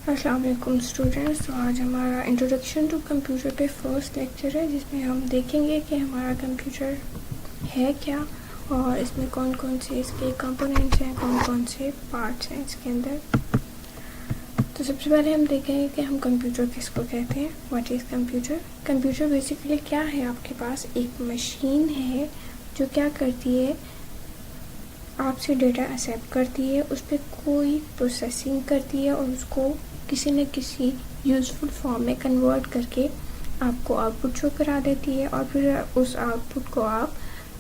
السلام علیکم اسٹوڈینٹس. تو آج ہمارا انٹروڈکشن ٹو کمپیوٹر پہ فرسٹ لیکچر ہے، جس میں ہم دیکھیں گے کہ ہمارا کمپیوٹر ہے کیا اور اس میں کون کون سے اس کے کمپوننٹس ہیں، کون کون سے پارٹس ہیں اس کے اندر. تو سب سے پہلے ہم دیکھیں گے کہ ہم کمپیوٹر کس کو کہتے ہیں. What is computer? Computer basically کیا ہے؟ آپ کے پاس ایک مشین ہے جو کیا کرتی ہے، آپ سے ڈیٹا ایکسیپٹ کرتی ہے، اس پہ کوئی پروسیسنگ کرتی ہے اور اس کو کسی نہ کسی یوزفل فارم میں کنورٹ کر کے آپ کو آؤٹ پٹ شو کرا دیتی ہے، اور پھر اس آؤٹ پٹ کو آپ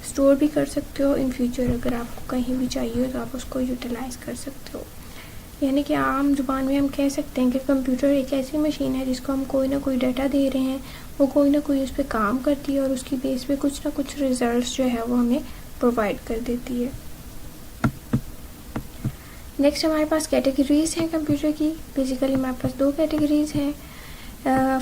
اسٹور بھی کر سکتے ہو. ان فیوچر اگر آپ کو کہیں بھی چاہیے ہو تو آپ اس کو یوٹیلائز کر سکتے ہو. یعنی کہ عام زبان میں ہم کہہ سکتے ہیں کہ کمپیوٹر ایک ایسی مشین ہے جس کو ہم کوئی نہ کوئی ڈیٹا دے رہے ہیں، وہ کوئی نہ کوئی اس پہ کام کرتی ہے اور اس کی بیس پہ کچھ نہ کچھ ریزلٹس جو ہے وہ ہمیں پرووائڈ کر دیتی ہے. نیکسٹ ہمارے پاس کیٹیگریز ہیں کمپیوٹر کی. بیسیکلی ہمارے پاس دو کیٹیگریز ہیں.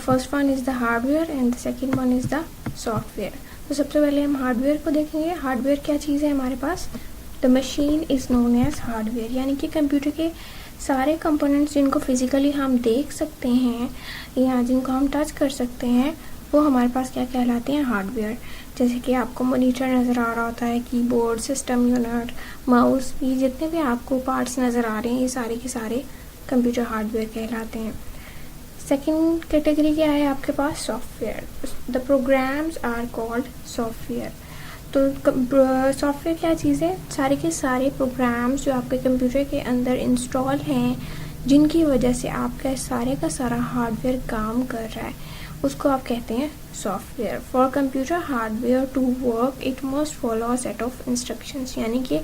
First one is the hard where and the second one is the soft where. تو سب سے پہلے ہم ہارڈ ویئر کو دیکھیں گے. ہارڈ ویئر کیا چیز ہے ہمارے پاس؟ The machine is known as hardware, یعنی کہ کمپیوٹر کے سارے کمپوننٹس جن کو فزیکلی ہم دیکھ سکتے ہیں یا جن کو ہم ٹچ کر سکتے ہیں وہ ہمارے پاس کیا کہلاتے ہیں؟ Hard where. جیسے کہ آپ کو مانیٹر نظر آ رہا ہوتا ہے، کی بورڈ، سسٹم یونٹ، ماؤس بھی، جتنے بھی آپ کو پارٹس نظر آ رہے ہیں یہ سارے کے سارے کمپیوٹر ہارڈ ویئر کہلاتے ہیں. سیکنڈ کیٹیگری کیا ہے آپ کے پاس؟ Software. The programs are called software. تو سافٹ ویئر کیا چیز ہے؟ سارے کے سارے پروگرامز جو آپ کے کمپیوٹر کے اندر انسٹال ہیں، جن کی وجہ سے آپ کا سارے کا سارا ہارڈ ویئر کام کر رہا ہے، اس کو آپ کہتے ہیں software. For computer hardware to work it must follow a set of instructions. یعنی کہ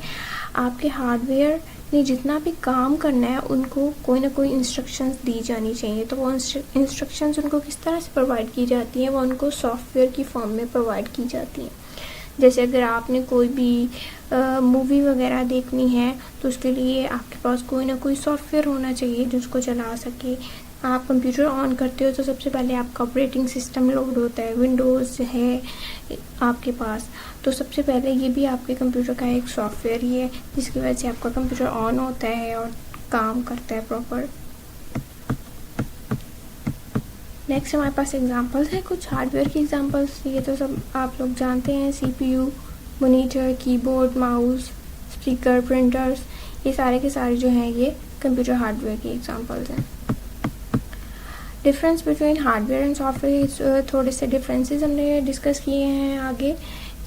آپ کے ہارڈ ویئر نے جتنا بھی کام کرنا ہے ان کو کوئی نہ کوئی انسٹرکشنز دی جانی چاہیے. تو وہ انسٹرکشنز ان کو کس طرح سے پرووائڈ کی جاتی ہیں؟ وہ ان کو سافٹ ویئر کی فارم میں پرووائڈ کی جاتی ہیں. جیسے اگر آپ نے کوئی بھی مووی وغیرہ دیکھنی ہے تو اس کے لیے آپ کے پاس کوئی نہ کوئی سافٹ ویئر ہونا چاہیے جس کو چلا سکے. آپ کمپیوٹر آن کرتے ہو تو سب سے پہلے آپ کا آپریٹنگ سسٹم لوڈ ہوتا ہے، ونڈوز ہے آپ کے پاس. تو سب سے پہلے یہ بھی آپ کے کمپیوٹر کا ایک سافٹ ویئر ہی ہے جس کی وجہ سے آپ کا کمپیوٹر آن ہوتا ہے اور کام کرتا ہے پراپر. نیکسٹ ہمارے پاس ایگزامپلس ہیں کچھ ہارڈ ویئر کی ایگزامپلس. یہ تو سب آپ لوگ جانتے ہیں، سی پی یو، مانیٹر، کی بورڈ، ماؤس، اسپیکر، پرنٹرز، یہ سارے کے سارے جو ہیں یہ کمپیوٹر ہارڈ ویئر کی ایگزامپلس ہیں. Difference between hard where and soft where, تھوڑے سے ڈفرینسز ہم نے ڈسکس کیے ہیں آگے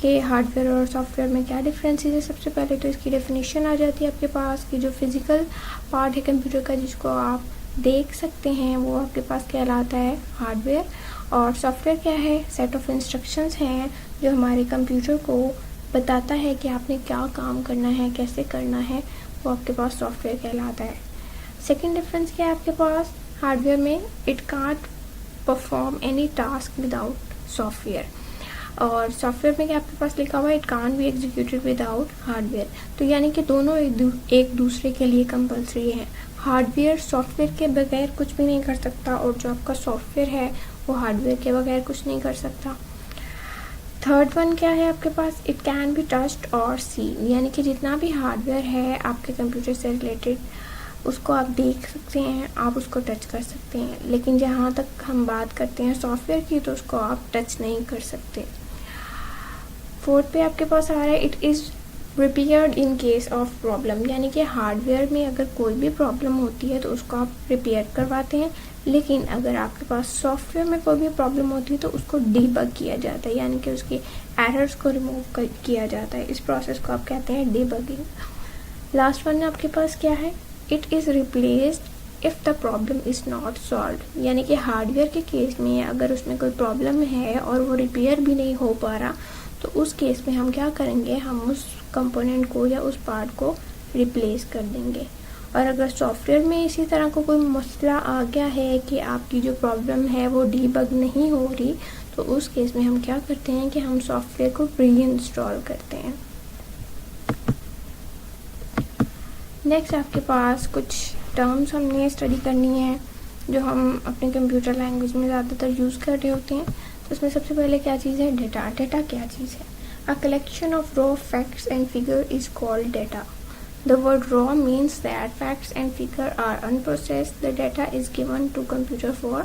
کہ ہارڈ ویئر اور سافٹ ویئر میں کیا ڈفرینسز ہے. سب سے پہلے تو اس کی ڈیفینیشن آ جاتی ہے آپ کے پاس کہ جو فزیکل پارٹ ہے کمپیوٹر کا جس کو آپ دیکھ سکتے ہیں وہ آپ کے پاس کہلاتا ہے ہارڈ ویئر. اور سافٹ ویئر کیا ہے؟ سیٹ آف انسٹرکشنز ہیں جو ہمارے کمپیوٹر کو بتاتا ہے کہ آپ نے کیا کام کرنا ہے، کیسے کرنا ہے، وہ آپ کے پاس سافٹ ویئر کہلاتا ہے. سیکنڈ ڈفرینس کیا ہے آپ کے پاس ہارڈ ویئر میں؟ It can't perform any task without software. اور سافٹ ویئر میں کیا آپ کے پاس لکھا ہوا ہے؟ It can't be executed without hardware. تو یعنی کہ دونوں ایک دوسرے کے لیے کمپلسری ہیں. ہارڈ ویئر سافٹ ویئر کے بغیر کچھ بھی نہیں کر سکتا اور جو آپ کا سافٹ ویئر ہے وہ ہارڈ ویئر کے بغیر کچھ نہیں کر سکتا. تھرڈ ون کیا ہے آپ کے پاس؟ اٹ کین بی ٹچڈ اور سین. یعنی کہ جتنا بھی ہارڈ ویئر ہے آپ کے کمپیوٹر سے ریلیٹڈ اس کو آپ دیکھ سکتے ہیں، آپ اس کو ٹچ کر سکتے ہیں. لیکن جہاں تک ہم بات کرتے ہیں سافٹ ویئر کی تو اس کو آپ ٹچ نہیں کر سکتے. فورتھ پہ آپ کے پاس آ رہا ہے it is repaired in case of problem. یعنی کہ ہارڈ ویئر میں اگر کوئی بھی پرابلم ہوتی ہے تو اس کو آپ ریپیئر کرواتے ہیں، لیکن اگر آپ کے پاس سافٹ ویئر میں کوئی بھی پرابلم ہوتی ہے تو اس کو ڈی بگ کیا جاتا ہے، یعنی کہ اس کے ایررز کو ریموو کیا جاتا ہے. اس پروسیس کو آپ کہتے ہیں ڈی بگنگ. لاسٹ ون آپ کے پاس کیا ہے؟ It is replaced if the problem is not solved. یعنی کہ ہارڈ ویئر کے کیس میں اگر اس میں کوئی پرابلم ہے اور وہ ریپیئر بھی نہیں ہو پا رہا تو اس کیس میں ہم کیا کریں گے؟ ہم اس کمپوننٹ کو یا اس پارٹ کو ریپلیس کر دیں گے. اور اگر سافٹ ویئر میں اسی طرح کو کوئی مسئلہ آ گیا ہے کہ آپ کی جو پرابلم ہے وہ ڈی بگ نہیں ہو رہی تو اس کیس میں ہم کیا کرتے ہیں کہ ہم سافٹ ویئر کو ری انسٹال کرتے ہیں. نیکسٹ آپ کے پاس کچھ ٹرمز ہم نے اسٹڈی کرنی ہے جو ہم اپنے کمپیوٹر لینگویج میں زیادہ تر یوز کر رہے ہوتے ہیں. تو اس میں سب سے پہلے کیا چیز ہے؟ ڈیٹا. ڈیٹا کیا چیز ہے؟ A collection of raw facts and figure is called data. The word raw means that facts and figure are unprocessed. The data is given to computer for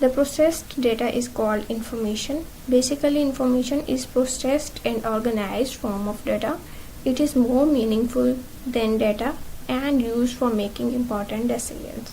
The processed data is called information. Basically, information is processed and organized form of data. It is more meaningful than data and used for making important decisions.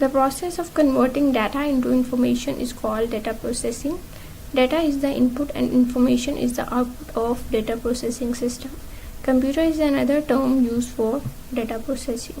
The process of converting data into information is called data processing. Data is the input and information is the output of data processing system. Computer is another term used for data processing.